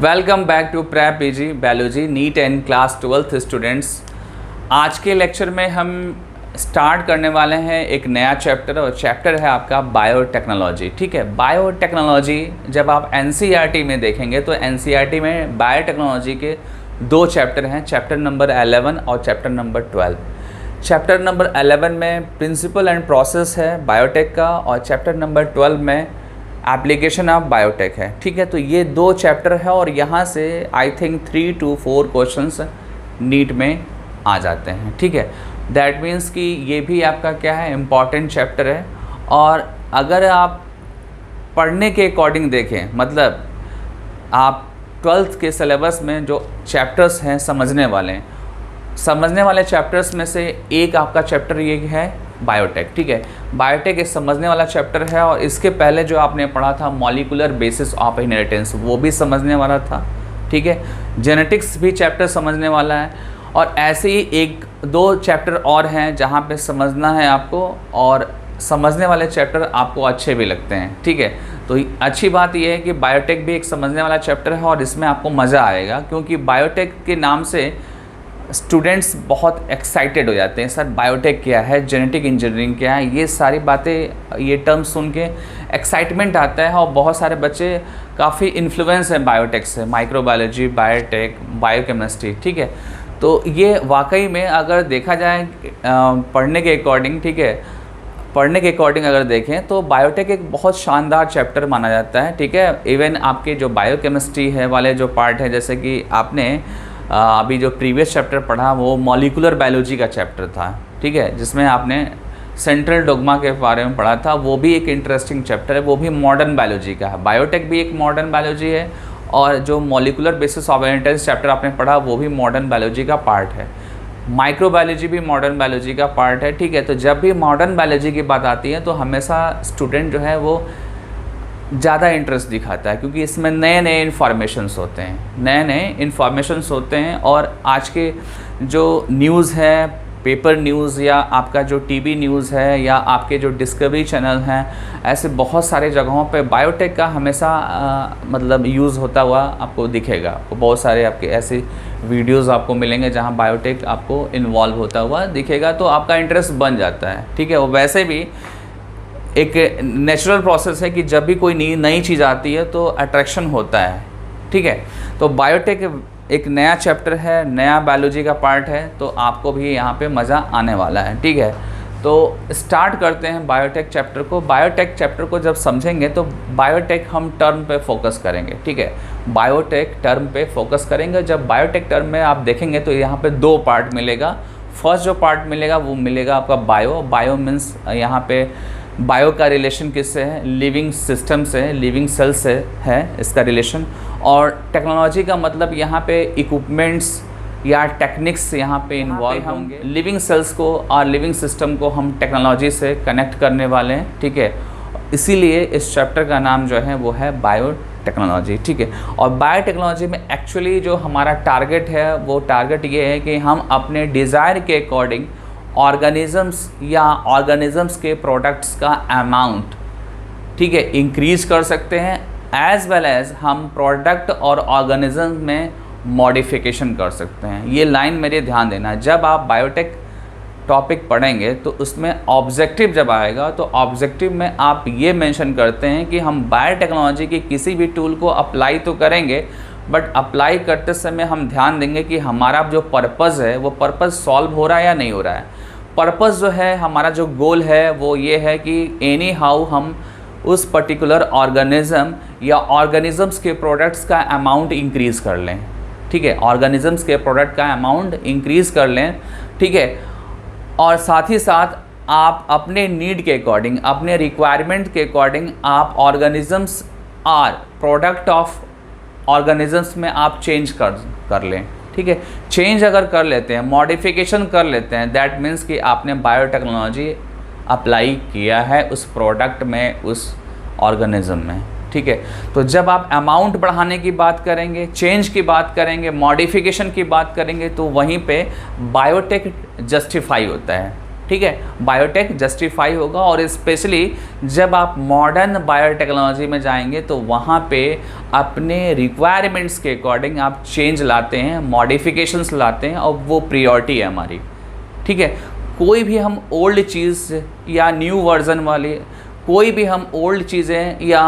Welcome back to prep PG biology NEET and class 12th students. आज के lecture में हम स्टार्ट करने वाले हैं एक नया चैप्टर और चैप्टर है आपका बायोटेक्नोलॉजी। ठीक है, बायोटेक्नोलॉजी जब आप एनसीईआरटी में देखेंगे तो एनसीईआरटी में बायोटेक्नोलॉजी के दो चैप्टर हैं, चैप्टर नंबर 11 और चैप्टर नंबर 12। चैप्टर नंबर 11 में प्रिंसिपल एंड प्रोसेस है बायोटेक का और चैप्टर नंबर 12 में एप्लीकेशन ऑफ बायोटेक है। ठीक है, तो ये दो चैप्टर है और यहाँ से I think 3 to 4 questions NEET में आ जाते हैं। ठीक है, दैट मीन्स कि ये भी आपका क्या है, इम्पॉर्टेंट चैप्टर है। और अगर आप पढ़ने के अकॉर्डिंग देखें, मतलब आप 12th के सिलेबस में जो चैप्टर्स हैं समझने वाले चैप्टर्स में से एक आपका चैप्टर ये है बायोटेक। ठीक है, बायोटेक एक समझने वाला चैप्टर है और इसके पहले जो आपने पढ़ा था मॉलिक्यूलर बेसिस ऑफ इनहेरिटेंस, वो भी समझने वाला था। ठीक है, जेनेटिक्स भी चैप्टर समझने वाला है और ऐसे ही एक दो चैप्टर और हैं जहाँ पे समझना है आपको और समझने वाले चैप्टर आपको अच्छे भी लगते हैं। ठीक है, तो अच्छी बात यह है कि बायोटेक भी एक समझने वाला चैप्टर है और इसमें आपको मज़ा आएगा, क्योंकि बायोटेक के नाम से स्टूडेंट्स बहुत एक्साइटेड हो जाते हैं। सर बायोटेक क्या है, जेनेटिक इंजीनियरिंग क्या है, ये सारी बातें, ये टर्म्स सुन के एक्साइटमेंट आता है और बहुत सारे बच्चे काफ़ी इन्फ्लुएंस हैं बायोटेक से, माइक्रोबायोलॉजी, बायोटेक, बायोकेमिस्ट्री। ठीक है, तो ये वाकई में अगर देखा जाए पढ़ने के अकॉर्डिंग, ठीक है, पढ़ने के अकॉर्डिंग अगर देखें तो बायोटेक एक बहुत शानदार चैप्टर माना जाता है। ठीक है, इवन आपके जो बायोकेमिस्ट्री है वाले जो पार्ट है, जैसे कि आपने अभी जो प्रीवियस चैप्टर पढ़ा वो मॉलिक्यूलर बायोलॉजी का चैप्टर था। ठीक है, जिसमें आपने सेंट्रल डोग्मा के बारे में पढ़ा था, वो भी एक इंटरेस्टिंग चैप्टर है, वो भी मॉडर्न बायोलॉजी का है। बायोटेक भी एक मॉडर्न बायोलॉजी है और जो molecular basis of inheritance chapter आपने पढ़ा वो भी मॉडर्न बायोलॉजी का पार्ट है। माइक्रोबायोलॉजी भी मॉडर्न बायोलॉजी का पार्ट है। ठीक है, तो जब भी मॉडर्न बायोलॉजी की बात आती है तो हमेशा स्टूडेंट जो है वो ज़्यादा इंटरेस्ट दिखाता है, क्योंकि इसमें नए नए इन्फॉर्मेशंस होते हैं और आज के जो न्यूज़ है, पेपर न्यूज़ या आपका जो टीवी न्यूज़ है या आपके जो डिस्कवरी चैनल हैं, ऐसे बहुत सारे जगहों पे बायोटेक का हमेशा मतलब यूज़ होता हुआ आपको दिखेगा। आपको बहुत सारे आपके ऐसे वीडियोज़ आपको मिलेंगे जहाँ बायोटेक आपको इन्वॉल्व होता हुआ दिखेगा, तो आपका इंटरेस्ट बन जाता है। ठीक है, वो वैसे भी एक नेचुरल प्रोसेस है कि जब भी कोई नई चीज़ आती है तो अट्रैक्शन होता है। ठीक है, तो बायोटेक एक नया चैप्टर है, नया बायोलॉजी का पार्ट है, तो आपको भी यहाँ पे मज़ा आने वाला है। ठीक है, तो स्टार्ट करते हैं बायोटेक चैप्टर को। बायोटेक चैप्टर को जब समझेंगे तो बायोटेक हम टर्म पे फोकस करेंगे। ठीक है, बायोटेक टर्म पे फोकस करेंगे। जब बायोटेक टर्म में आप देखेंगे तो यहाँ पे दो पार्ट मिलेगा। फर्स्ट जो पार्ट मिलेगा वो मिलेगा आपका बायो मीन्स यहाँ पे बायो का रिलेशन किससे है, लिविंग सिस्टम से, लिविंग सेल से है इसका रिलेशन। और टेक्नोलॉजी का मतलब यहाँ पे इक्विपमेंट्स या टेक्निक्स यहाँ पे इन्वॉल्व होंगे। लिविंग सेल्स को और लिविंग सिस्टम को हम टेक्नोलॉजी से कनेक्ट करने वाले हैं। ठीक है, इसीलिए इस चैप्टर का नाम जो है वो है बायोटेक्नोलॉजी। ठीक है, और बायोटेक्नोलॉजी में एक्चुअली जो हमारा टारगेट है वो टारगेट ये है कि हम अपने डिज़ायर के अकॉर्डिंग ऑर्गेनिजम्स के प्रोडक्ट्स का अमाउंट, ठीक है, इंक्रीज़ कर सकते हैं, एज वेल एज हम प्रोडक्ट और ऑर्गेनिज्म में मॉडिफिकेशन कर सकते हैं। ये लाइन मेरे ध्यान देना, जब आप बायोटेक टॉपिक पढ़ेंगे तो उसमें ऑब्जेक्टिव जब आएगा तो ऑब्जेक्टिव में आप ये मेंशन करते हैं कि हम बायोटेक्नोलॉजी की किसी भी टूल को अप्लाई तो करेंगे, बट अप्लाई करते समय हम ध्यान देंगे कि हमारा जो पर्पज़ है वो पर्पज़ सॉल्व हो रहा है या नहीं हो रहा है। पर्पज़ जो है, हमारा जो गोल है वो ये है कि एनी हाउ हम उस पर्टिकुलर ऑर्गेनिज्म या ऑर्गेनिजम्स के प्रोडक्ट्स का अमाउंट इंक्रीज़ कर लें। ठीक है, ऑर्गेनिजम्स के प्रोडक्ट का अमाउंट इंक्रीज़ कर लें। ठीक है, और साथ ही साथ आप अपने नीड के अकॉर्डिंग, अपने रिक्वायरमेंट के अकॉर्डिंग आप ऑर्गेनिजम्स और प्रोडक्ट ऑफ ऑर्गेनिजम्स में आप चेंज कर लें। ठीक है, चेंज अगर कर लेते हैं, मॉडिफिकेशन कर लेते हैं, दैट मीन्स कि आपने बायोटेक्नोलॉजी अप्लाई किया है उस प्रोडक्ट में, उस ऑर्गेनिज्म में। ठीक है, तो जब आप अमाउंट बढ़ाने की बात करेंगे, चेंज की बात करेंगे, मॉडिफिकेशन की बात करेंगे, तो वहीं पे बायोटेक जस्टिफाई होता है। ठीक है, बायोटेक जस्टिफाई होगा। और स्पेशली जब आप मॉडर्न बायोटेक्नोलॉजी में जाएंगे तो वहाँ पे अपने रिक्वायरमेंट्स के अकॉर्डिंग आप चेंज लाते हैं, मॉडिफिकेशंस लाते हैं, और वो प्रियोरिटी है हमारी। ठीक है, कोई भी हम ओल्ड चीज़ या न्यू वर्जन वाली कोई भी हम ओल्ड चीज़ें या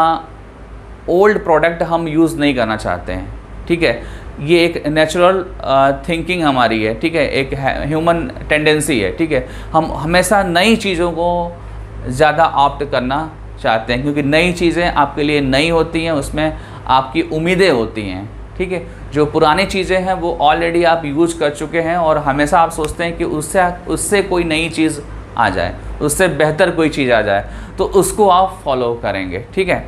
ओल्ड प्रोडक्ट हम यूज़ नहीं करना चाहते हैं। ठीक है, ये एक नेचुरल थिंकिंग हमारी है। ठीक है, एक ह्यूमन टेंडेंसी है। ठीक है, हम हमेशा नई चीज़ों को ज़्यादा ऑप्ट करना चाहते हैं, क्योंकि नई चीज़ें आपके लिए नई होती हैं, उसमें आपकी उम्मीदें होती हैं। ठीक है, जो पुरानी चीज़ें हैं वो ऑलरेडी आप यूज़ कर चुके हैं, और हमेशा आप सोचते हैं कि उससे कोई नई चीज़ आ जाए, उससे बेहतर कोई चीज़ आ जाए, तो उसको आप फॉलो करेंगे। ठीक है,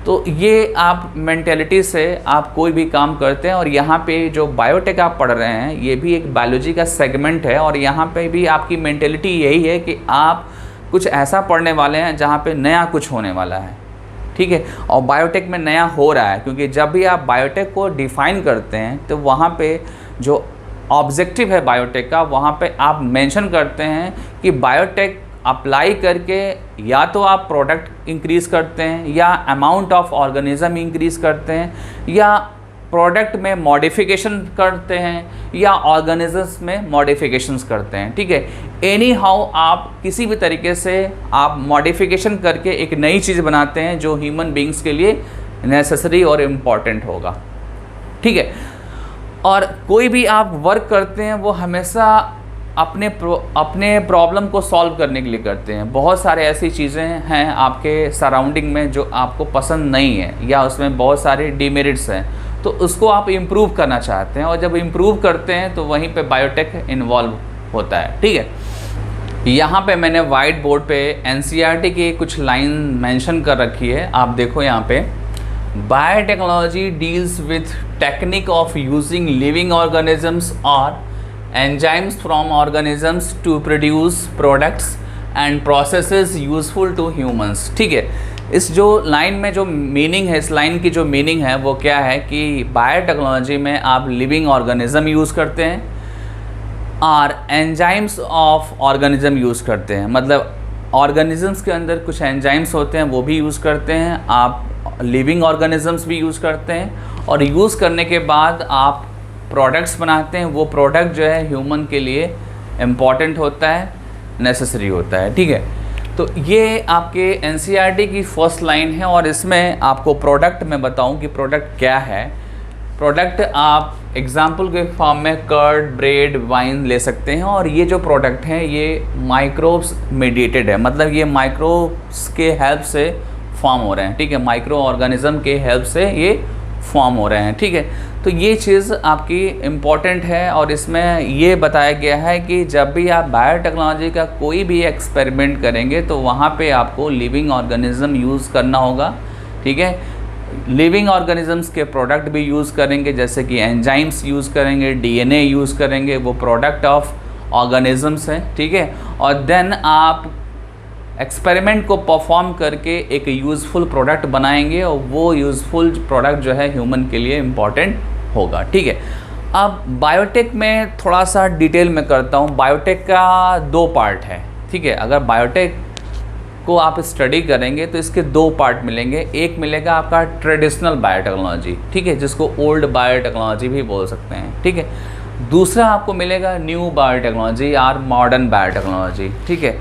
तो ये आप मेंटेलिटी से आप कोई भी काम करते हैं। और यहाँ पे जो बायोटेक आप पढ़ रहे हैं ये भी एक बायोलॉजी का सेगमेंट है, और यहाँ पे भी आपकी मेंटेलिटी यही है कि आप कुछ ऐसा पढ़ने वाले हैं जहाँ पे नया कुछ होने वाला है। ठीक है, और बायोटेक में नया हो रहा है, क्योंकि जब भी आप बायोटेक को डिफ़ाइन करते हैं तो वहाँ पे जो ऑब्जेक्टिव है बायोटेक का, वहाँ पे आप मेंशन करते हैं कि बायोटेक अप्लाई करके या तो आप प्रोडक्ट इंक्रीज़ करते हैं, या अमाउंट ऑफ ऑर्गेनिज्म इंक्रीज़ करते हैं, या प्रोडक्ट में मॉडिफिकेशन करते हैं, या ऑर्गेनिजम्स में मॉडिफिकेशंस करते हैं। ठीक है, एनी हाउ आप किसी भी तरीके से आप मॉडिफिकेशन करके एक नई चीज़ बनाते हैं जो ह्यूमन बींग्स के लिए नेसेसरी और इम्पॉर्टेंट होगा। ठीक है, और कोई भी आप वर्क करते हैं वो हमेशा अपने प्रॉब्लम को सॉल्व करने के लिए करते हैं। बहुत सारे ऐसी चीज़ें हैं आपके सराउंडिंग में जो आपको पसंद नहीं है, या उसमें बहुत सारे डिमेरिट्स हैं, तो उसको आप इम्प्रूव करना चाहते हैं, और जब इम्प्रूव करते हैं तो वहीं पे बायोटेक इन्वॉल्व होता है। ठीक है, यहाँ पे मैंने वाइट बोर्ड पे एनसीईआरटी की कुछ लाइन मेंशन कर रखी है, आप देखो यहाँ पे। Biotechnology deals with technique of using living organisms और enzymes from organisms to produce products and processes useful to humans। ठीक है, इस जो लाइन में जो मीनिंग है, इस लाइन की जो मीनिंग है वो क्या है कि बायोटेक्नोलॉजी में आप लिविंग ऑर्गेनिज्म यूज़ करते हैं और एंजाइम्स ऑफ ऑर्गेनिज्म यूज़ करते हैं। मतलब ऑर्गेनिजम्स के अंदर कुछ एंजाइम्स होते हैं वो भी यूज़ करते हैं, आप लिविंग ऑर्गेनिजम्स भी यूज़ करते हैं, और यूज़ करने के बाद आप प्रोडक्ट्स बनाते हैं। वो प्रोडक्ट जो है ह्यूमन के लिए इम्पॉर्टेंट होता है, नेसेसरी होता है। ठीक है, तो ये आपके एनसीईआरटी की फर्स्ट लाइन है, और इसमें आपको प्रोडक्ट मैं बताऊं कि प्रोडक्ट क्या है। प्रोडक्ट आप एग्जाम्पल के फॉर्म में कर्ड, ब्रेड, वाइन ले सकते हैं, और ये जो प्रोडक्ट हैं ये माइक्रोब्स मेडिएटेड है, मतलब ये माइक्रोब्स के हेल्प से फॉर्म हो रहे हैं। ठीक है, माइक्रो ऑर्गेनिज्म के हेल्प से ये फॉर्म हो रहे हैं। ठीक है, तो ये चीज़ आपकी इम्पॉर्टेंट है, और इसमें ये बताया गया है कि जब भी आप बायोटेक्नोलॉजी का कोई भी एक्सपेरिमेंट करेंगे तो वहाँ पे आपको लिविंग ऑर्गेनिज्म यूज़ करना होगा। ठीक है, लिविंग ऑर्गेनिजम्स के प्रोडक्ट भी यूज़ करेंगे, जैसे कि एंजाइम्स यूज़ करेंगे, डीएनए यूज़ करेंगे, वो प्रोडक्ट ऑफ ऑर्गेनिजम्स हैं। ठीक है, और देन आप एक्सपेरिमेंट को परफॉर्म करके एक यूज़फुल प्रोडक्ट बनाएंगे, और वो यूज़फुल प्रोडक्ट जो है ह्यूमन के लिए इम्पॉर्टेंट होगा। ठीक है, अब बायोटेक में थोड़ा सा डिटेल में करता हूँ। बायोटेक का 2 पार्ट है। ठीक है, अगर बायोटेक को आप स्टडी करेंगे तो इसके 2 पार्ट मिलेंगे। एक मिलेगा आपका ट्रेडिशनल बायोटेक्नोलॉजी, ठीक है, जिसको ओल्ड बायोटेक्नोलॉजी भी बोल सकते हैं। ठीक है, दूसरा आपको मिलेगा न्यू बायोटेक्नोलॉजी और मॉडर्न बायोटेक्नोलॉजी। ठीक है,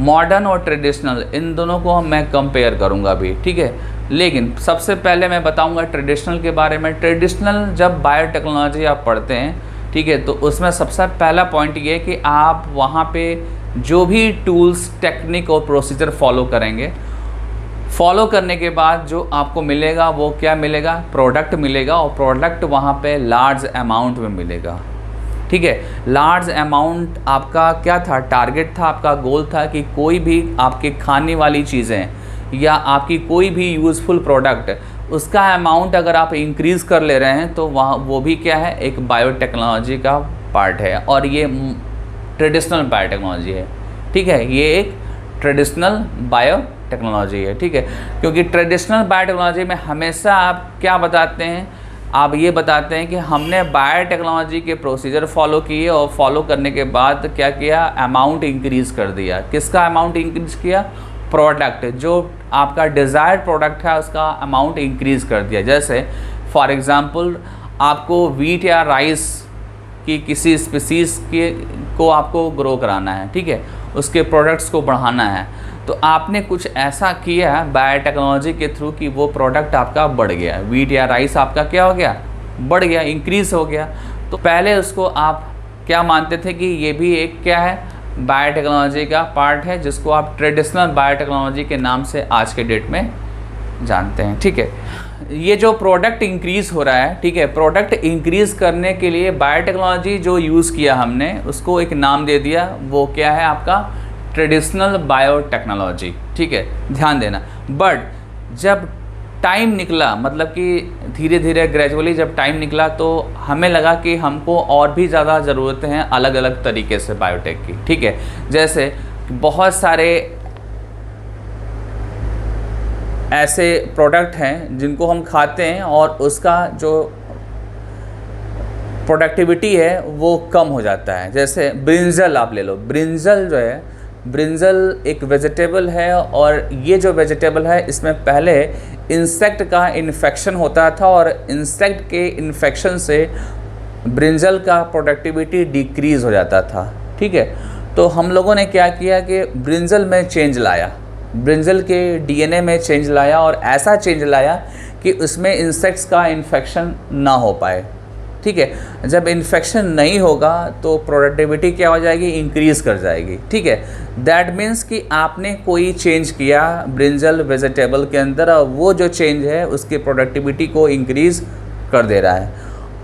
मॉडर्न और ट्रेडिशनल इन दोनों को मैं कंपेयर करूंगा अभी। ठीक है, लेकिन सबसे पहले मैं बताऊंगा ट्रेडिशनल के बारे में। ट्रेडिशनल जब बायोटेक्नोलॉजी आप पढ़ते हैं, ठीक है, तो उसमें सबसे पहला पॉइंट ये है कि आप वहाँ पे जो भी टूल्स, टेक्निक और प्रोसीजर फॉलो करेंगे, फॉलो करने के बाद जो आपको मिलेगा वो क्या मिलेगा, प्रोडक्ट मिलेगा, और प्रोडक्ट वहाँ पे लार्ज अमाउंट में मिलेगा। ठीक है, लार्ज अमाउंट आपका क्या था, टारगेट था, आपका गोल था कि कोई भी आपके खाने वाली चीज़ें या आपकी कोई भी यूज़फुल प्रोडक्ट, उसका अमाउंट अगर आप इंक्रीज़ कर ले रहे हैं तो वहाँ वो भी क्या है, एक बायोटेक्नोलॉजी का पार्ट है, और ये ट्रेडिशनल बायोटेक्नोलॉजी है। ठीक है, ये एक ट्रेडिशनल बायोटेक्नोलॉजी है। ठीक है, क्योंकि ट्रेडिशनल बायोटेक्नोलॉजी में हमेशा आप क्या बताते हैं, आप ये बताते हैं कि हमने बायोटेक्नोलॉजी के प्रोसीजर फॉलो किए और फॉलो करने के बाद क्या किया, अमाउंट इंक्रीज़ कर दिया। किसका अमाउंट इंक्रीज़ किया? प्रोडक्ट, जो आपका डिज़ायर्ड प्रोडक्ट है उसका अमाउंट इंक्रीज़ कर दिया। जैसे फॉर एग्ज़ाम्पल आपको वीट या राइस की किसी स्पीसीज़ के को आपको ग्रो कराना है, ठीक है, उसके प्रोडक्ट्स को बढ़ाना है, तो आपने कुछ ऐसा किया बायोटेक्नोलॉजी के थ्रू कि वो प्रोडक्ट आपका बढ़ गया, वीट या राइस आपका क्या हो गया, बढ़ गया, इंक्रीज़ हो गया। तो पहले उसको आप क्या मानते थे कि ये भी एक क्या है, बायोटेक्नोलॉजी का पार्ट है, जिसको आप ट्रेडिशनल बायोटेक्नोलॉजी के नाम से आज के डेट में जानते हैं, ठीक है। ये जो प्रोडक्ट इंक्रीज़ हो रहा है, ठीक है, प्रोडक्ट इंक्रीज़ करने के लिए बायोटेक्नोलॉजी जो यूज़ किया हमने उसको एक नाम दे दिया, वो क्या है आपका ट्रेडिशनल बायोटेक्नोलॉजी, ठीक है, ध्यान देना। बट जब टाइम निकला, मतलब कि धीरे धीरे ग्रेजुअली जब टाइम निकला, तो हमें लगा कि हमको और भी ज़्यादा ज़रूरतें हैं अलग अलग तरीके से बायोटेक की, ठीक है। जैसे बहुत सारे ऐसे प्रोडक्ट हैं जिनको हम खाते हैं और उसका जो प्रोडक्टिविटी है वो कम हो जाता है। जैसे ब्रिंजल आप ले लो, ब्रिंजल जो है, ब्रिंजल एक वेजिटेबल है और ये जो वेजिटेबल है इसमें पहले इंसेक्ट का इन्फेक्शन होता था और इंसेक्ट के इन्फेक्शन से ब्रिंजल का प्रोडक्टिविटी डिक्रीज़ हो जाता था, ठीक है। तो हम लोगों ने क्या किया कि ब्रिंजल में चेंज लाया, ब्रिंजल के डीएनए में चेंज लाया और ऐसा चेंज लाया कि उसमें इंसेक्ट्स का इन्फेक्शन ना हो पाए, ठीक है। जब इन्फेक्शन नहीं होगा तो प्रोडक्टिविटी क्या हो जाएगी, इंक्रीज़ कर जाएगी, ठीक है। दैट मीन्स कि आपने कोई चेंज किया ब्रिंजल वेजिटेबल के अंदर और वो जो चेंज है उसकी प्रोडक्टिविटी को इंक्रीज़ कर दे रहा है।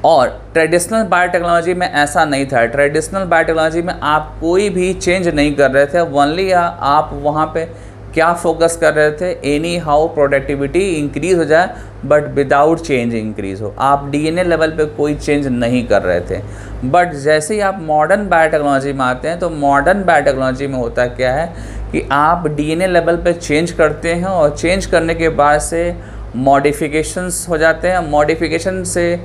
और ट्रेडिशनल बायोटेक्नोलॉजी में ऐसा नहीं था। ट्रेडिशनल बायोटेक्नोलॉजी में आप कोई भी चेंज नहीं कर रहे थे, ओनली आप वहाँ पे क्या फोकस कर रहे थे, एनी हाउ प्रोडक्टिविटी इंक्रीज़ हो जाए बट विदाउट चेंज इंक्रीज़ हो। आप डीएनए लेवल पे कोई चेंज नहीं कर रहे थे। बट जैसे ही आप मॉडर्न बायोटेक्नोलॉजी में आते हैं तो मॉडर्न बायोटेक्नोलॉजी में होता क्या है कि आप डीएनए लेवल पे चेंज करते हैं और चेंज करने के बाद से मॉडिफिकेशंस हो जाते हैं। मॉडिफिकेशन से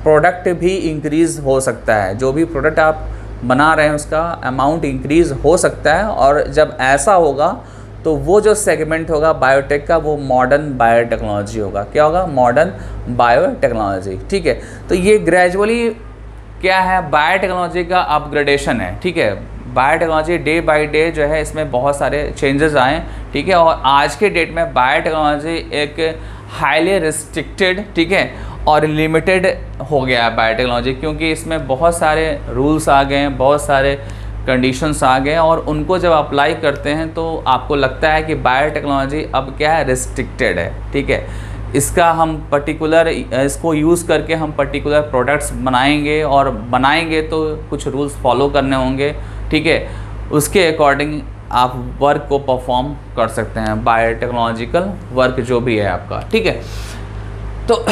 प्रोडक्ट भी इंक्रीज़ हो सकता है, जो भी प्रोडक्ट आप बना रहे हैं उसका अमाउंट इंक्रीज़ हो सकता है। और जब ऐसा होगा तो वो जो सेगमेंट होगा बायोटेक का वो मॉडर्न बायोटेक्नोलॉजी होगा। क्या होगा? मॉडर्न बायोटेक्नोलॉजी, ठीक है। तो ये ग्रेजुअली क्या है, बायोटेक्नोलॉजी का अपग्रेडेशन है, ठीक है। बायोटेक्नोलॉजी डे बाय डे जो है इसमें बहुत सारे चेंजेस आए, ठीक है। और आज के डेट में बायोटेक्नोलॉजी एक हाईली रिस्ट्रिक्टेड, ठीक है, और लिमिटेड हो गया है बायोटेक्नोलॉजी, क्योंकि इसमें बहुत सारे रूल्स आ गए हैं, बहुत सारे कंडीशंस आ गए और उनको जब अप्लाई करते हैं तो आपको लगता है कि बायोटेक्नोलॉजी अब क्या है, रिस्ट्रिक्टेड है, ठीक है। इसका हम पर्टिकुलर इसको यूज़ करके हम पर्टिकुलर प्रोडक्ट्स बनाएंगे और बनाएंगे तो कुछ रूल्स फॉलो करने होंगे, ठीक है। उसके अकॉर्डिंग आप वर्क को परफॉर्म कर सकते हैं, बायोटेक्नोलॉजिकल वर्क जो भी है आपका, ठीक है। तो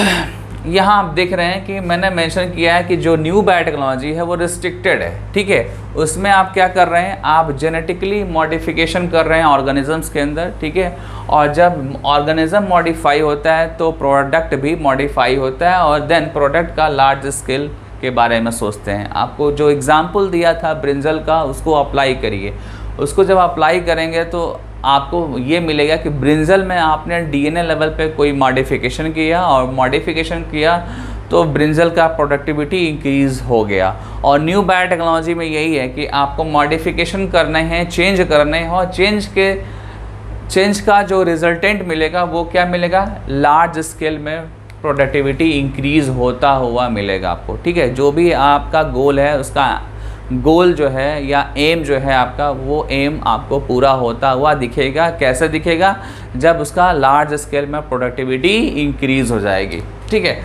यहाँ आप देख रहे हैं कि मैंने मेंशन किया है कि जो न्यू बायोटेक्नोलॉजी है वो रिस्ट्रिक्टेड है, ठीक है। उसमें आप क्या कर रहे हैं, आप जेनेटिकली मॉडिफिकेशन कर रहे हैं ऑर्गेनिजम्स के अंदर, ठीक है। और जब ऑर्गेनिज्म मॉडिफाई होता है तो प्रोडक्ट भी मॉडिफाई होता है और देन प्रोडक्ट का लार्ज स्केल के बारे में सोचते हैं। आपको जो एग्जाम्पल दिया था ब्रिंजल का, उसको अप्लाई करिए। उसको जब अप्लाई करेंगे तो आपको ये मिलेगा कि ब्रिंजल में आपने डीएनए लेवल पे कोई मॉडिफिकेशन किया और मॉडिफिकेशन किया तो ब्रिंजल का प्रोडक्टिविटी इंक्रीज़ हो गया। और न्यू बायोटेक्नोलॉजी में यही है कि आपको मॉडिफिकेशन करने हैं, चेंज करने हैं और चेंज का जो रिजल्टेंट मिलेगा वो क्या मिलेगा, लार्ज स्केल में प्रोडक्टिविटी इंक्रीज़ होता हुआ मिलेगा आपको, ठीक है। जो भी आपका गोल है उसका गोल जो है या एम जो है आपका, वो एम आपको पूरा होता हुआ दिखेगा। कैसे दिखेगा? जब उसका लार्ज स्केल में प्रोडक्टिविटी इंक्रीज़ हो जाएगी, ठीक है।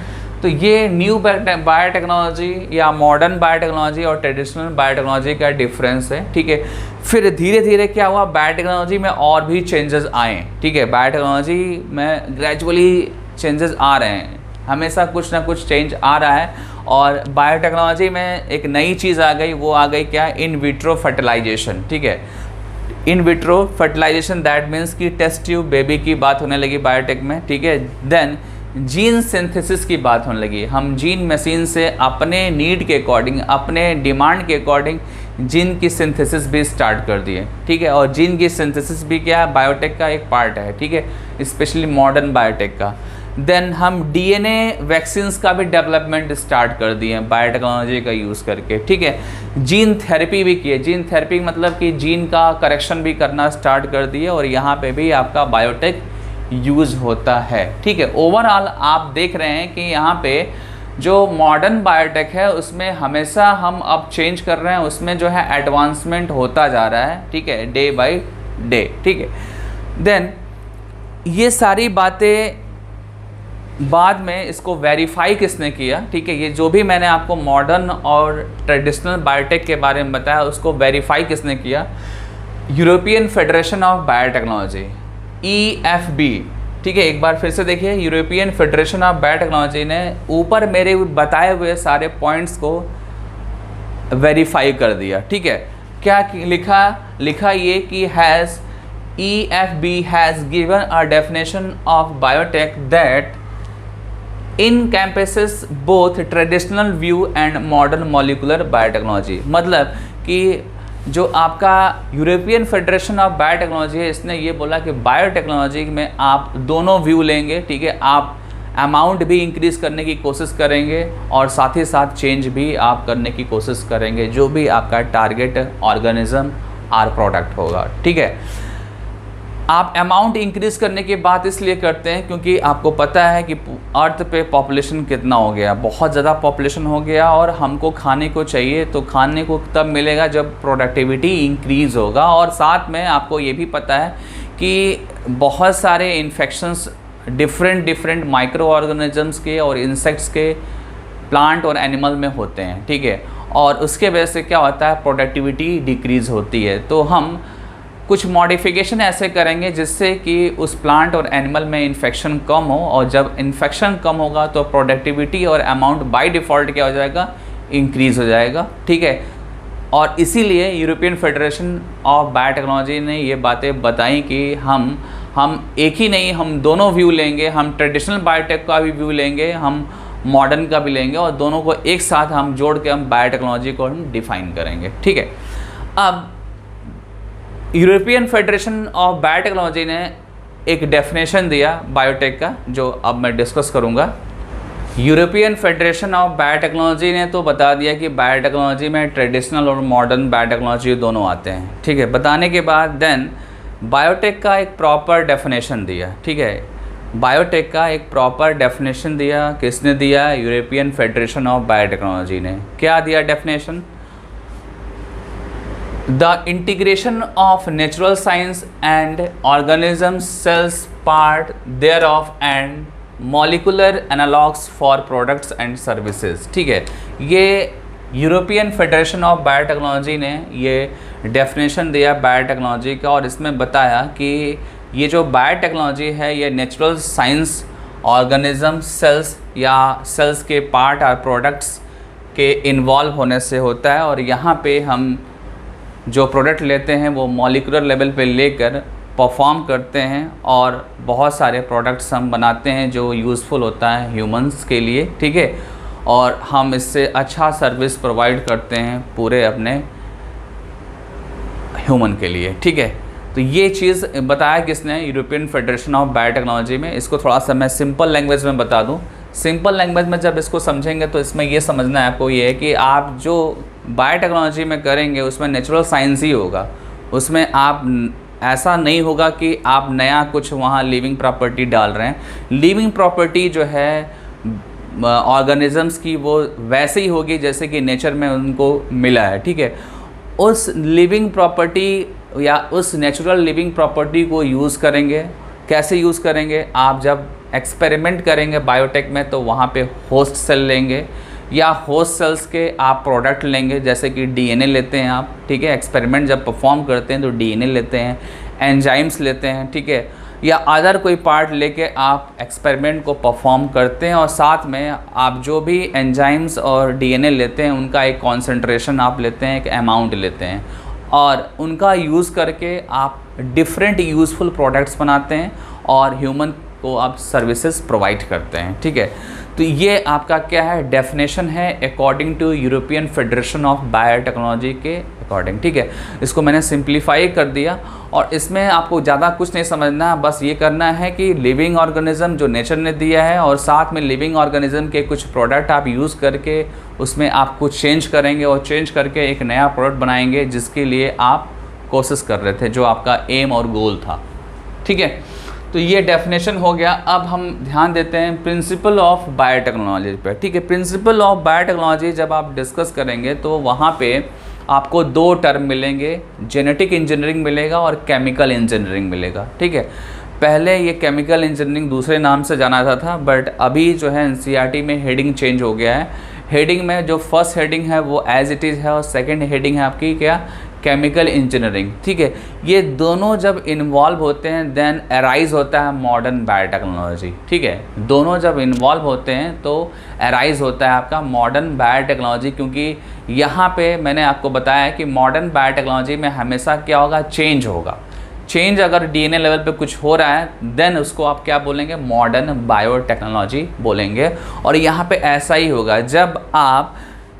तो ये न्यू बायोटेक्नोलॉजी या मॉडर्न बायोटेक्नोलॉजी और ट्रेडिशनल बायोटेक्नोलॉजी का डिफरेंस है, ठीक है। फिर धीरे धीरे क्या हुआ, बायोटेक्नोलॉजी में और भी चेंजेस आए, ठीक है। बायोटेक्नोलॉजी में ग्रेजुअली चेंजेस आ रहे हैं, हमेशा कुछ ना कुछ चेंज आ रहा है। और बायोटेक्नोलॉजी में एक नई चीज़ आ गई, वो आ गई क्या, इन विट्रो फर्टिलाइजेशन, ठीक है। In vitro fertilization that means कि टेस्ट ट्यूब बेबी की बात होने लगी बायोटेक में, ठीक है। देन जीन सिंथेसिस की बात होने लगी। हम जीन मशीन से अपने नीड के अकॉर्डिंग, अपने डिमांड के अकॉर्डिंग जीन की सिंथेसिस भी स्टार्ट कर दिए, ठीक है। और जीन की सिंथेसिस भी क्या है, बायोटेक का एक पार्ट है, ठीक है, स्पेशली मॉडर्न बायोटेक का। देन हम डीएनए वैक्सीन्स का भी डेवलपमेंट स्टार्ट कर दिए हैं बायोटेक्नोलॉजी का यूज़ करके, ठीक है। जीन थेरेपी भी की है, जीन थेरेपी मतलब कि जीन का करेक्शन भी करना स्टार्ट कर दिए, और यहाँ पे भी आपका बायोटेक यूज़ होता है, ठीक है। ओवरऑल आप देख रहे हैं कि यहाँ पे जो मॉडर्न बायोटेक है उसमें हमेशा हम अब चेंज कर रहे हैं, उसमें जो है एडवांसमेंट होता जा रहा है, ठीक है, डे बाय डे, ठीक है। देन ये सारी बातें बाद में इसको वेरीफाई किसने किया, ठीक है, ये जो भी मैंने आपको मॉडर्न और ट्रेडिशनल बायोटेक के बारे में बताया उसको वेरीफाई किसने किया, European Federation of biotechnology, EFB, ठीक है। एक बार फिर से देखिए, यूरोपियन फेडरेशन ऑफ बायोटेक्नोलॉजी ने ऊपर मेरे बताए हुए सारे पॉइंट्स को वेरीफाई कर दिया, ठीक है। क्या लिखा ये कि EFB has given a definition of biotech that encompasses both traditional view and modern molecular biotechnology। मतलब कि जो आपका यूरोपियन फेडरेशन ऑफ बायोटेक्नोलॉजी है, इसने ये बोला कि बायोटेक्नोलॉजी में आप दोनों व्यू लेंगे, ठीक है। आप अमाउंट भी इंक्रीज़ करने की कोशिश करेंगे और साथ ही साथ चेंज भी आप करने की कोशिश करेंगे, जो भी आपका टारगेट ऑर्गेनिज्म और प्रोडक्ट होगा, ठीक है। आप अमाउंट इंक्रीज़ करने की बात इसलिए करते हैं क्योंकि आपको पता है कि अर्थ पे पॉपुलेशन कितना हो गया, बहुत ज़्यादा पॉपुलेशन हो गया, और हमको खाने को चाहिए, तो खाने को तब मिलेगा जब प्रोडक्टिविटी इंक्रीज़ होगा। और साथ में आपको ये भी पता है कि बहुत सारे इन्फेक्शंस डिफरेंट माइक्रो ऑर्गेनिजम्स के और इंसेक्ट्स के, प्लांट और एनिमल में होते हैं, ठीक है। और उसके वजह से क्या होता है, प्रोडक्टिविटी डिक्रीज़ होती है। तो हम कुछ मॉडिफिकेशन ऐसे करेंगे जिससे कि उस प्लांट और एनिमल में इन्फेक्शन कम हो, और जब इन्फेक्शन कम होगा तो प्रोडक्टिविटी और अमाउंट बाय डिफ़ॉल्ट क्या हो जाएगा, इंक्रीज़ हो जाएगा, ठीक है। और इसीलिए यूरोपियन फेडरेशन ऑफ बायोटेक्नोलॉजी ने ये बातें बताई कि हम एक ही नहीं, हम दोनों व्यू लेंगे, हम ट्रेडिशनल बायोटेक का भी व्यू लेंगे, हम मॉडर्न का भी लेंगे, और दोनों को एक साथ हम जोड़ के हम बायोटेक्नोलॉजी को हम डिफ़ाइन करेंगे, ठीक है। अब यूरोपियन फेडरेशन ऑफ बायोटेक्नोलॉजी ने एक डेफिनेशन दिया बायोटेक का, जो अब मैं डिस्कस करूंगा। यूरोपियन फेडरेशन ऑफ बायोटेक्नोलॉजी ने तो बता दिया कि बायोटेक्नोलॉजी में ट्रेडिशनल और मॉडर्न बायोटेक्नोलॉजी दोनों आते हैं, ठीक है। बताने के बाद देन बायोटेक का एक प्रॉपर डेफिनेशन दिया, ठीक है। बायोटेक का एक प्रॉपर डेफिनेशन दिया, किसने दिया, यूरोपियन फेडरेशन ऑफ बायोटेक्नोलॉजी ने। क्या दिया definition, The integration of natural science and organism cells part thereof and molecular analogues for products and services, ठीक है। ये यूरोपियन फेडरेशन ऑफ बायोटेक्नोलॉजी ने ये डेफिनेशन दिया बायोटेक्नोलॉजी का, और इसमें बताया कि ये जो बायोटेक्नोलॉजी है ये नेचुरल साइंस, ऑर्गेनिज्म, सेल्स या सेल्स के पार्ट और प्रोडक्ट्स के इन्वॉल्व होने से होता है। और यहाँ पे हम जो प्रोडक्ट लेते हैं वो मॉलिक्यूलर लेवल पे लेकर परफॉर्म करते हैं, और बहुत सारे प्रोडक्ट्स हम बनाते हैं जो यूज़फुल होता है ह्यूमंस के लिए, ठीक है। और हम इससे अच्छा सर्विस प्रोवाइड करते हैं पूरे अपने ह्यूमन के लिए, ठीक है। तो ये चीज़ बताया किसने, यूरोपियन फेडरेशन ऑफ बायोटेक्नोलॉजी में। इसको थोड़ा सा मैं सिंपल लैंग्वेज में बता दूँ। सिंपल लैंग्वेज में जब इसको समझेंगे तो इसमें ये समझना है आपको, ये है कि आप जो बायोटेक्नोलॉजी में करेंगे उसमें नेचुरल साइंस ही होगा, उसमें आप ऐसा नहीं होगा कि आप नया कुछ वहाँ लिविंग प्रॉपर्टी डाल रहे हैं। लिविंग प्रॉपर्टी जो है ऑर्गेनिजम्स की वो वैसे ही होगी जैसे कि नेचर में उनको मिला है, ठीक है। उस लिविंग प्रॉपर्टी या उस नेचुरल लिविंग प्रॉपर्टी को यूज़ करेंगे। कैसे यूज़ करेंगे, आप जब एक्सपेरिमेंट करेंगे बायोटेक में तो वहाँ पे होस्ट सेल लेंगे, या होस्ट सेल्स के आप प्रोडक्ट लेंगे, जैसे कि डीएनए लेते हैं आप, ठीक है। एक्सपेरिमेंट जब परफॉर्म करते हैं तो डीएनए लेते हैं, एंजाइम्स लेते हैं, ठीक है, या अदर कोई पार्ट लेके आप एक्सपेरिमेंट को परफॉर्म करते हैं। और साथ में आप जो भी एंजाइम्स और डीएनए लेते हैं उनका एक कॉन्सेंट्रेशन आप लेते हैं, एक अमाउंट लेते हैं, और उनका यूज़ करके आप डिफरेंट यूज़फुल प्रोडक्ट्स बनाते हैं और ह्यूमन को आप सर्विसेज प्रोवाइड करते हैं। ठीक है, तो ये आपका क्या है, डेफिनेशन है according to European Federation of Biotechnology के अकॉर्डिंग। ठीक है, इसको मैंने सिंप्लीफाई कर दिया और इसमें आपको ज़्यादा कुछ नहीं समझना, बस ये करना है कि लिविंग ऑर्गेनिज्म जो नेचर ने दिया है और साथ में लिविंग ऑर्गेनिज्म के कुछ प्रोडक्ट आप यूज़ करके उसमें आप कुछ चेंज करेंगे और चेंज करके एक नया प्रोडक्ट बनाएंगे जिसके लिए आप कोशिश कर रहे थे, जो आपका एम और गोल था। ठीक है, तो ये डेफिनेशन हो गया। अब हम ध्यान देते हैं प्रिंसिपल ऑफ बायोटेक्नोलॉजी पे। ठीक है, प्रिंसिपल ऑफ बायोटेक्नोलॉजी जब आप डिस्कस करेंगे तो वहाँ पे आपको दो टर्म मिलेंगे, जेनेटिक इंजीनियरिंग मिलेगा और केमिकल इंजीनियरिंग मिलेगा। ठीक है, पहले ये केमिकल इंजीनियरिंग दूसरे नाम से जाना जाता था, बट अभी जो है एनसीईआरटी में हेडिंग चेंज हो गया है। हेडिंग में जो फर्स्ट हेडिंग है वो एज इट इज़ है और सेकेंड हेडिंग है आपकी क्या, केमिकल इंजीनियरिंग। ठीक है, ये दोनों जब इन्वॉल्व होते हैं देन अराइज होता है मॉडर्न बायोटेक्नोलॉजी। ठीक है, दोनों जब इन्वॉल्व होते हैं तो अराइज होता है आपका मॉडर्न बायोटेक्नोलॉजी, क्योंकि यहाँ पे मैंने आपको बताया कि मॉडर्न बायोटेक्नोलॉजी में हमेशा क्या होगा, चेंज होगा। चेंज अगर डीएनए लेवल पे कुछ हो रहा है देन उसको आप क्या बोलेंगे, मॉडर्न बायोटेक्नोलॉजी बोलेंगे। और यहाँ पे ऐसा ही होगा जब आप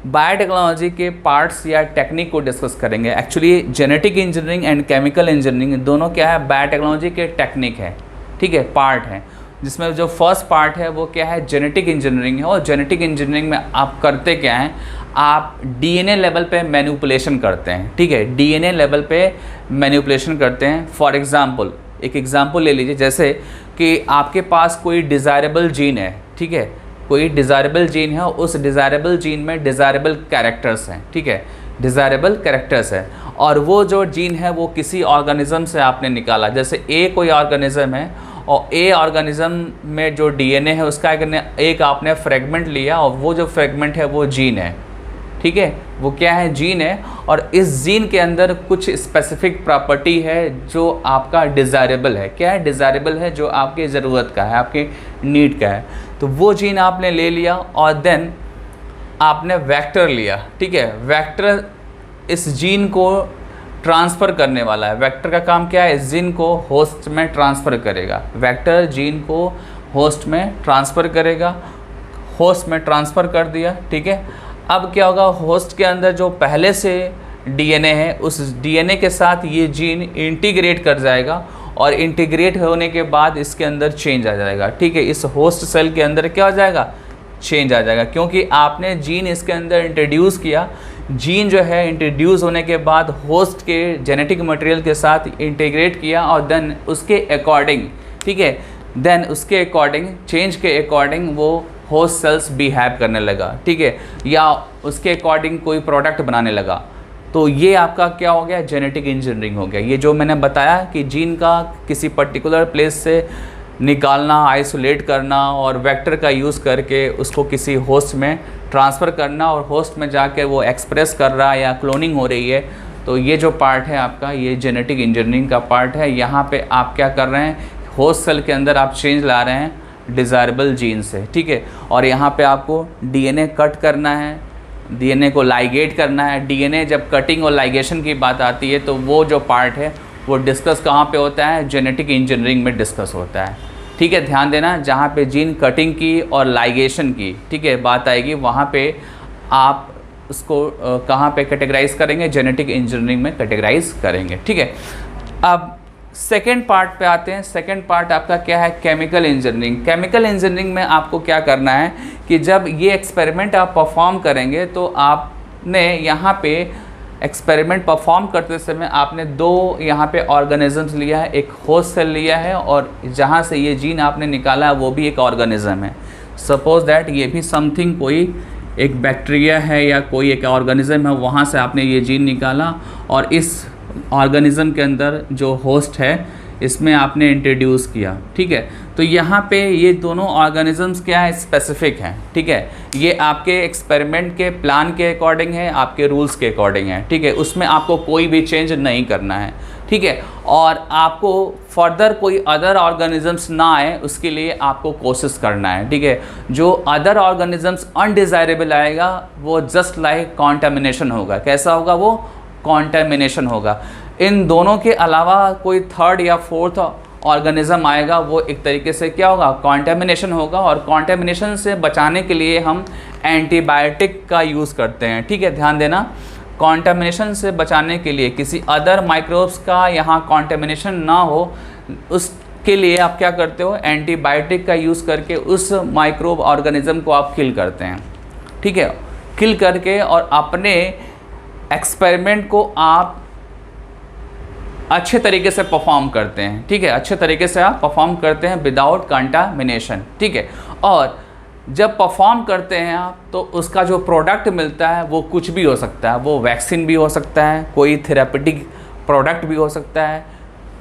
बायोटेक्नोलॉजी के पार्ट्स या टेक्निक को डिस्कस करेंगे। Actually genetic engineering and chemical engineering दोनों क्या है, बायोटेक्नोलॉजी के टेक्निक है। ठीक है, पार्ट है, जिसमें जो फर्स्ट पार्ट है वो क्या है, जेनेटिक इंजीनियरिंग है। और जेनेटिक इंजीनियरिंग में आप करते क्या हैं, आप डीएनए लेवल पे मैनिपुलेशन करते हैं। ठीक है, डीएनए लेवल पे मैनिपुलेशन करते हैं। फॉर एग्जांपल, एक एग्जांपल ले लीजिए, जैसे कि आपके पास कोई डिज़ायरेबल जीन है। ठीक है, कोई डिज़ायरेबल जीन है, उस डिज़ायरेबल जीन में डिज़ायरेबल कैरेक्टर्स हैं। ठीक है, डिज़ायरेबल कैरेक्टर्स है और वो जो जीन है वो किसी ऑर्गेनिज्म से आपने निकाला। जैसे ए कोई ऑर्गेनिज्म है और ए ऑर्गेनिज्म में जो डीएनए है उसका एक आपने फ्रेगमेंट लिया और वो जो फ्रेगमेंट है वो जीन है। ठीक है, वो क्या है, जीन है। और इस जीन के अंदर कुछ स्पेसिफिक प्रॉपर्टी है जो आपका डिज़ायरेबल है। क्या है, डिज़ायरेबल है, जो आपकी ज़रूरत का है, आपके नीड का है। तो वो जीन आपने ले लिया और देन आपने वेक्टर लिया। ठीक है, वेक्टर इस जीन को ट्रांसफ़र करने वाला है। वेक्टर का काम क्या है, इस जीन को होस्ट में ट्रांसफ़र करेगा। वेक्टर जीन को होस्ट में ट्रांसफ़र करेगा, होस्ट में ट्रांसफ़र कर दिया। ठीक है, अब क्या होगा, होस्ट के अंदर जो पहले से डीएनए है उस डीएनए के साथ ये जीन इंटीग्रेट कर जाएगा और इंटीग्रेट होने के बाद इसके अंदर चेंज आ जाएगा। ठीक है, इस होस्ट सेल के अंदर क्या हो जाएगा, चेंज आ जाएगा, क्योंकि आपने जीन इसके अंदर इंट्रोड्यूस किया। जीन जो है इंट्रोड्यूस होने के बाद होस्ट के जेनेटिक मटेरियल के साथ इंटीग्रेट किया और देन उसके अकॉर्डिंग, ठीक है, देन उसके अकॉर्डिंग, चेंज के अकॉर्डिंग वो होस्ट सेल्स बिहेव करने लगा। ठीक है, या उसके अकॉर्डिंग कोई प्रोडक्ट बनाने लगा। तो ये आपका क्या हो गया, जेनेटिक इंजीनियरिंग हो गया। ये जो मैंने बताया कि जीन का किसी पर्टिकुलर प्लेस से निकालना, आइसोलेट करना और वेक्टर का यूज़ करके उसको किसी होस्ट में ट्रांसफ़र करना और होस्ट में जाके वो एक्सप्रेस कर रहा है या क्लोनिंग हो रही है, तो ये जो पार्ट है आपका, ये जेनेटिक इंजीनियरिंग का पार्ट है। यहाँ पे आप क्या कर रहे हैं, होस्ट सेल के अंदर आप चेंज ला रहे हैं डिज़ायरेबल जीन से। ठीक है, और यहाँ पे आपको डीएनए कट करना है, डीएनए को लाइगेट करना है। डीएनए जब कटिंग और लाइगेशन की बात आती है तो वो जो पार्ट है वो डिस्कस कहाँ पे होता है, जेनेटिक इंजीनियरिंग में डिस्कस होता है। ठीक है, ध्यान देना, जहाँ पे जीन कटिंग की और लाइगेशन की, ठीक है, बात आएगी, वहाँ पे आप उसको कहाँ पे कैटेगराइज करेंगे, जेनेटिक इंजीनियरिंग में कैटेगराइज करेंगे। ठीक है, अब सेकेंड पार्ट पे आते हैं। सेकेंड पार्ट आपका क्या है, केमिकल इंजीनियरिंग। केमिकल इंजीनियरिंग में आपको क्या करना है कि जब ये एक्सपेरिमेंट आप परफॉर्म करेंगे तो आपने यहाँ पे एक्सपेरिमेंट परफॉर्म करते समय आपने दो यहाँ पे ऑर्गेनिजम्स लिया है, एक होस्ट सेल लिया है और जहाँ से ये जीन आपने निकाला है वो भी एक ऑर्गेनिज्म है। सपोज दैट ये भी समथिंग कोई एक बैक्टीरिया है या कोई एक ऑर्गेनिज्म है, वहाँ से आपने ये जीन निकाला और इस ऑर्गेनिज्म के अंदर जो होस्ट है इसमें आपने इंट्रोड्यूस किया। ठीक है, तो यहाँ पे ये दोनों ऑर्गेनिजम्स क्या है, स्पेसिफिक हैं। ठीक है, ये आपके एक्सपेरिमेंट के प्लान के अकॉर्डिंग है, आपके रूल्स के अकॉर्डिंग है। ठीक है, उसमें आपको कोई भी चेंज नहीं करना है। ठीक है, और आपको फर्दर कोई अदर ऑर्गेनिजम्स ना आए उसके लिए आपको कोशिश करना है। ठीक है, जो अदर ऑर्गेनिजम्स अनडिज़ायरेबल आएगा वो जस्ट लाइक कॉन्टामिनेशन होगा। कैसा होगा वो, कॉन्टामिनेशन होगा। इन दोनों के अलावा कोई थर्ड या फोर्थ ऑर्गेनिज्म आएगा वो एक तरीके से क्या होगा, कॉन्टेमिनेशन होगा, और कॉन्टेमिनेशन से बचाने के लिए हम एंटीबायोटिक का यूज़ करते हैं। ठीक है, ध्यान देना, कॉन्टेमिनेशन से बचाने के लिए किसी अदर माइक्रोब्स का यहाँ कॉन्टेमिनेशन ना हो, उसके लिए आप क्या करते हो, एंटीबायोटिक का यूज़ करके उस माइक्रोब ऑर्गेनिज्म को आप किल करते हैं। ठीक है, किल करके और अपने एक्सपेरिमेंट को आप अच्छे तरीके से परफॉर्म करते हैं। ठीक है, अच्छे तरीके से आप परफॉर्म करते हैं विदाउट कंटामिनेशन। ठीक है, और जब परफॉर्म करते हैं आप तो उसका जो प्रोडक्ट मिलता है वो कुछ भी हो सकता है, वो वैक्सीन भी हो सकता है, कोई थेरेपेटिक प्रोडक्ट भी हो सकता है,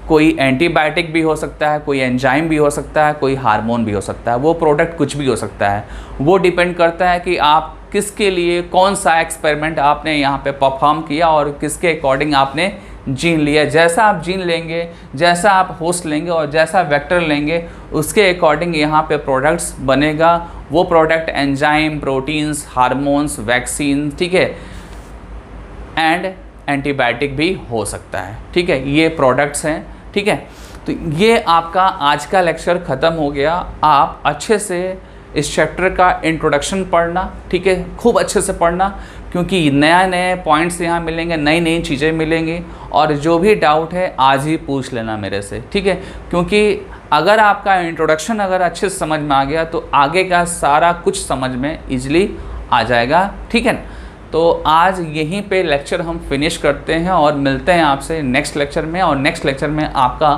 कोई एंटीबायोटिक भी हो सकता है, कोई एंजाइम भी हो सकता है, कोई हार्मोन भी हो सकता है, वो प्रोडक्ट कुछ भी हो सकता है। वो डिपेंड करता है कि आप किसके लिए कौन सा एक्सपेरिमेंट आपने यहाँ पे परफॉर्म किया और किसके अकॉर्डिंग आपने जीन लिया। जैसा आप जीन लेंगे, जैसा आप होस्ट लेंगे और जैसा वेक्टर लेंगे, उसके अकॉर्डिंग यहाँ पे प्रोडक्ट्स बनेगा। वो product enzyme, proteins, hormones, vaccine, ठीक है, एंड एंटीबायोटिक भी हो सकता है। ठीक है, ये प्रोडक्ट्स हैं। ठीक है, तो ये आपका आज का लेक्चर ख़त्म हो गया। आप अच्छे से इस चैप्टर का इंट्रोडक्शन पढ़ना, ठीक है, खूब अच्छे से पढ़ना, क्योंकि नए नए पॉइंट्स यहाँ मिलेंगे, नई नई चीज़ें मिलेंगी, और जो भी डाउट है आज ही पूछ लेना मेरे से। ठीक है, क्योंकि अगर आपका इंट्रोडक्शन अगर अच्छे से समझ में आ गया तो आगे का सारा कुछ समझ में ईजिली आ जाएगा। ठीक है, तो आज यहीं पे लेक्चर हम फिनिश करते हैं और मिलते हैं आपसे नेक्स्ट लेक्चर में। और नेक्स्ट लेक्चर में आपका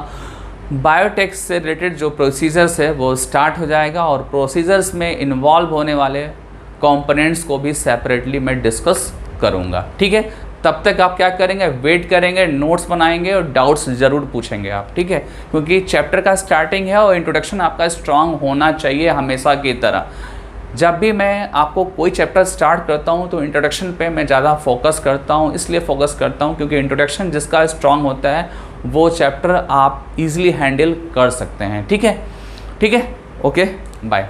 बायोटेक से रिलेटेड जो प्रोसीजर्स है वो स्टार्ट हो जाएगा, और प्रोसीजर्स में इन्वॉल्व होने वाले कंपोनेंट्स को भी सेपरेटली मैं डिस्कस करूँगा। ठीक है, तब तक आप क्या करेंगे, वेट करेंगे, नोट्स बनाएंगे और डाउट्स ज़रूर पूछेंगे आप। ठीक है, क्योंकि चैप्टर का स्टार्टिंग है और इंट्रोडक्शन आपका स्ट्रांग होना चाहिए हमेशा की तरह। जब भी मैं आपको कोई चैप्टर स्टार्ट करता हूँ तो इंट्रोडक्शन पे मैं ज़्यादा फोकस करता हूँ, इसलिए फोकस करता हूँ क्योंकि इंट्रोडक्शन जिसका स्ट्रांग होता है वो चैप्टर आप इजीली हैंडल कर सकते हैं। ठीक है, ठीक है, ओके, बाय।